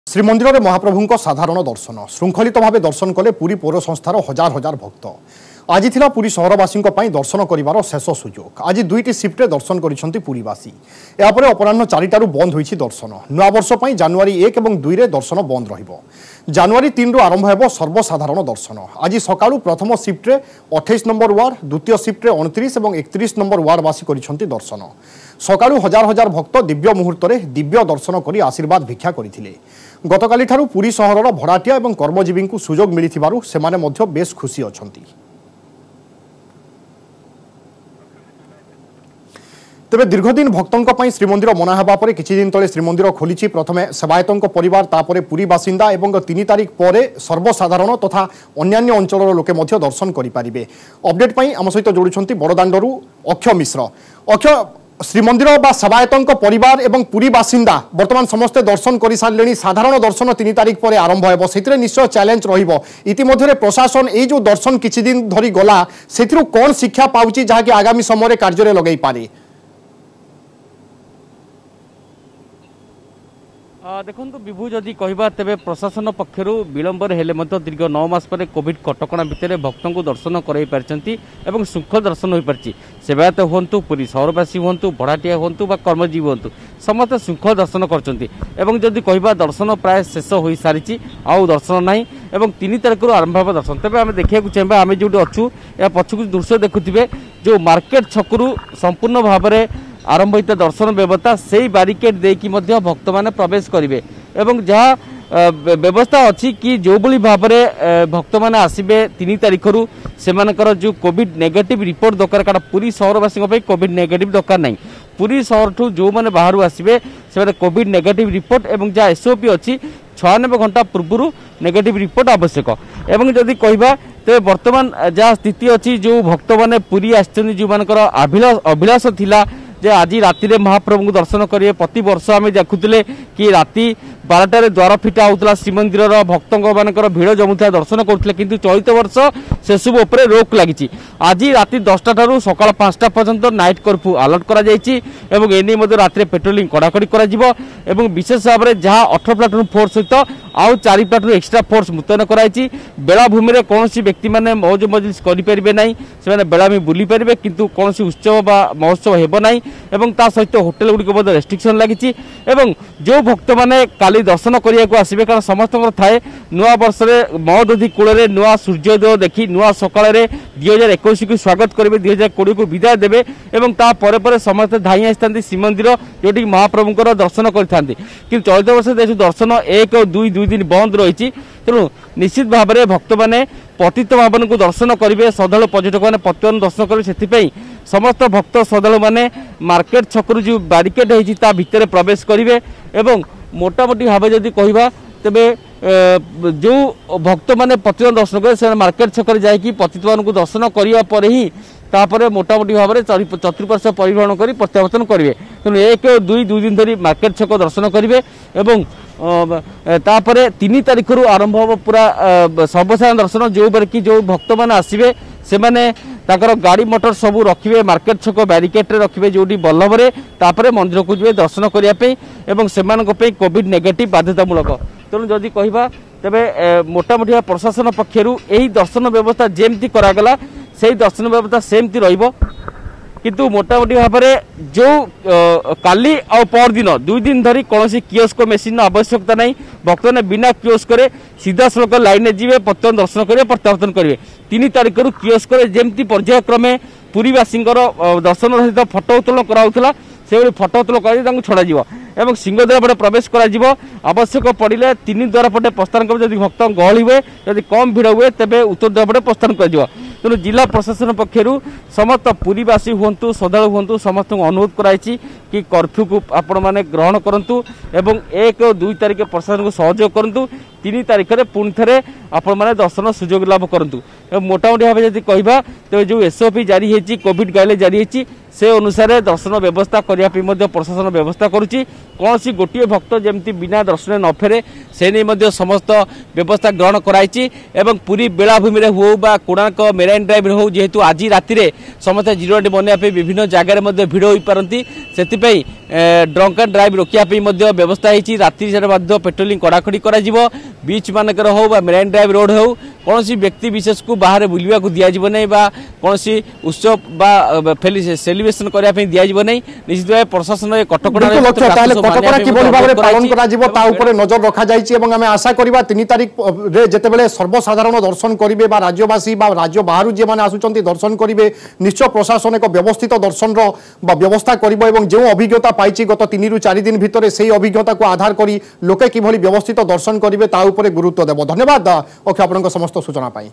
श्रीमंदिर में महाप्रभु साधारण दर्शन श्रृंखलित भाव दर्शन कले पुरी पौर संस्थार हजार हजार भक्त। आज थिला पुरी सहरवासी दर्शन कर शेष सुजोग। आज दुईटी सिफ्टे दर्शन करिसेंति पुरीवासी। यापर अपराह्न 4टारू बंद होइछि दर्शन। नूआ वर्ष पई जनवरी 1 और 2 रे दर्शन बंद रहिबो। जनवरी 3 रु आरंभ हेबो सर्वसाधारण दर्शन। आज सकाळू प्रथम सिफ्टे 28 नंबर वार्ड, द्वितीय सिफ्टे 29 और 31 नंबर वार्डवासी करिसेंति दर्शन। सकाळू हजार हजार भक्त दिव्य मुहूर्त दिव्य दर्शन करी आशीर्वाद भिक्षा करथिले। गतकाली ठारू पुरी सहरर भड़ाटिया और कर्मजीवी को सुजोग मिलिथिबारु सेमाने मध्य बेस खुशी अछंती। तेबे दीर्घदिन भक्तों श्रीमंदिर मना हेबा परे किछि दिन तले श्रीमंदिर खोली। प्रथमे सेवायतों परिवार तापरे पुरी बासिंदा और 3 तारिख पर सर्वसाधारण तथा अन्यान्य अंचल लोके मध्य दर्शन करिपारिबे। अपडेट पई आम सहित जोड़ुछंती बड़दाण्डरू अक्षय मिश्र। अक्षय, श्रीमंदिर बा सेवायतों परिवार एवं पुरी बासिंदा वर्तमान समस्ते दर्शन कर सारे। साधारण दर्शन 3 तारिख पर आरंभ हो, से निश्चय चैलेंज रहिबो। इतिमध्य प्रशासन ये जो दर्शन किछि दिन धरी गला से कौन शिक्षा पाउची जहाँकि आगामी समय कार्य लगे पारे? देखो विभू जदि कहवा तेरे प्रशासन पक्षर विलंबर हेले दीर्घ 9 मास पर कोविड कटकणा भितर भक्तों को दर्शन कराई पारिछंती एवं सुखद दर्शन हो पारिछि। सेवायत हुंतु, पुरी सहरवासी हुंतु, भड़ाटिया हुंतु बा कर्मजीवी हुंतु, समस्त सुखद दर्शन करछंती। एवं जदि कहवा दर्शन प्राय शेष हो सारी आउ दर्शन नहीं एवं 3 तारिख आरंभ हो दर्शन। तेज आम देखा चाहिए आम जो अच्छू या पछक दृश्य देखुवे जो मार्केट छकरू संपूर्ण भाव में आरंभ होता दर्शन व्यवस्था से बारिकेड देकी भक्त मैंने प्रवेश करेंगे एवं जहाँ व्यवस्था अच्छी कि जो भाव में भक्त मैंने आसबे 3 तारिख से जो कोविड नेगेटिव रिपोर्ट दरकार। कारण पुरी सहरवासी कोविड नेगेटिव दरकार नहीं। पुरी सहर ठू जो मैंने बाहर आसबे से कोविड नेगेटिव रिपोर्ट एवं जहाँ एसओपी अच्छी 96 घंटा पूर्व नेगेटिव रिपोर्ट आवश्यक। एवं जदि कहवा तेरे बर्तमान जहाँ स्थिति अच्छी जो भक्त मैंने पुरी आसछन्ति जो मानकर अभिलाष थिला जे आज राति महाप्रभु को दर्शन करेंगे। प्रति वर्ष आम देखुले कि राति 12टार द्वार फिटा होता श्रीमंदिर भक्तों मानकर भिड़ जमुता दर्शन करुले, किंतु चलित वर्ष से सब उपरे रोक लगी। आज राति 10टा ठारू सकाळ 5टा पर्यंत नाइट कर्फ्यू अलर्ट करा जायछि एवं एने मध्य राति पेट्रोलिंग कड़ाकड़ी करा जिवो एवं विशेष भाव में जहाँ 18 प्लाटून फोर्स सहित आउ 4 प्लाटून एक्सट्रा फोर्स मुतयन कराई। बेलाभूमि में कौन व्यक्ति मैंने मौज मजलिस करें ना, से बेलाभूमि बुली पारे किंतु कौन उत्सव बा महोत्सव हेब नहीं एवं ता सहित होटेल गुड़िक रेस्ट्रिक्शन लगी। जो भक्त मैंने काली दर्शन करने को आसबे कारण समस्त थाए नुआ वर्ष महोदधि कूल नुआ सूर्योदय देखी नुआ सकाल 2021 को स्वागत करेंगे, 2020 को विदाय देवे और तापर समस्त धाई आसता श्रीमंदिर जोटि महाप्रभुंर दर्शन करते। कि चलित वर्ष दर्शन 1 और 2 दिन बंद रही। तेणु निश्चित भाव में भक्त मैंने पतित भावन को दर्शन करेंगे, श्रद्धा पर्यटक मैंने प्रतिदिन दर्शन करेंगे। से समस्त भक्त श्रद्धा मैंने मार्केट छकरू जो बारिकेड होता भितर प्रवेश करेंगे और मोटामोटी भाव जदि कहवा तेबे जो भक्त मैंने प्रतिदिन दर्शन करें मार्केट छक जाकि पतित मान को दर्शन करने पर ही तापर मोटामोटी भाव में चतुर्पार्श्व परिभ्रमण कर प्रत्यावर्तन करेंगे। तेणु 1 और 2 दिन धरी मार्केट छक दर्शन करेंगे और तापर 3 तारिख आरंभ हो पूरा सर्वसाधारण दर्शन। जो बार कि जो भक्त मैंने आसबे से मैंने गाड़ी मोटर सबू रखिए मार्केट छक बैरिकेड रखिए जो बल्लभरे तापर मंदिर को जी दर्शन करने से कोविड नेगेटिव बाध्यतामूलक। तेणु जदि कहवा तेबे मोटामोटी प्रशासन पक्षर यही दर्शन व्यवस्था जेमती करागला से दर्शन व्यवस्था सेमती रहिबो। किंतु मोटामोटी भाव में जो काली और पर दिन 2 दिन धरी कौन कियोस्क मेसीन आवश्यकता नहीं। भक्त ने बिना कियोस्क सीधा सड़क लाइन में जी प्रत्येक दर्शन करेंगे प्रत्यावर्तन करेंगे। 3 तारिख कियोस्क जमती पर्यायक्रमे पुरीवासी दर्शन सहित फटो उत्तोलन कराउथला से फटो उत्तोलन कर छड़ा एवं सिंहद्वार पटे प्रवेश कर आवश्यक पड़े 3 द्वार पटे प्रस्थान कर भक्त गहली हुए जदि कम भिड़ हुए तेज उत्तर द्वार पटे प्रस्थान कर। तेणु जिला प्रशासन पक्षर समस्त पुरीवासी हूँ श्रद्धा हूँ समस्त अनुरोध कराई कि कर्फ्यू को आपण मैंने ग्रहण करूँ एवं 1 और 2 तारिख प्रशासन को सहयोग करूँ। 3 तारिख में पुणी थे आपण मैंने दर्शन सुजोग लाभ करूँ। मोटामोटी भाव जब कह तो जो एसओपी जारी होती कोविड गाइडलाइन जारी होती से अनुसार दर्शन व्यवस्था करने प्रशासन व्यवस्था करुच्ची। कौन सी गोटे भक्त जमती बिना दर्शन न फेरे से नहीं समस्त व्यवस्था ग्रहण कराई। पुरी बेलाभूमि हो कोणार्क मेराइन ड्राइव हो जेहेतु आज राति समस्त जीरो बनवाई विभिन्न जगार भिड़ हो पारती से ड्रंक एंड ड्राइव रोकने व्यवस्था होती। राति पेट्रोलिंग कड़ाकड़ी कर बीच मानकर हो मेराइन ड्राइव रोड हो कौन व्यक्ति विशेष को बाहर बुलवा को दिज्व नहीं कौन उत्सव सेलिब्रेशन करने दिज्व नहीं। निश्चित भाव प्रशासन कटकड़ा नजर रखा जाए। आशा करवा 3 तारिख जितेबाला सर्वसाधारण दर्शन करेंगे राज्यवासी राज्य बाहर जी मैंने आसुच्च दर्शन करेंगे निश्चय प्रशासन एक व्यवस्थित दर्शन व्यवस्था कर जो अभिज्ञता पाई गत 3 ରୁ 4 दिन भितर से अभिज्ञता को आधार कर लोके किभली व्यवस्थित दर्शन करेंगे गुरुत्व देव। धन्यवाद अक्षय आपन समस्त सूचना पाई।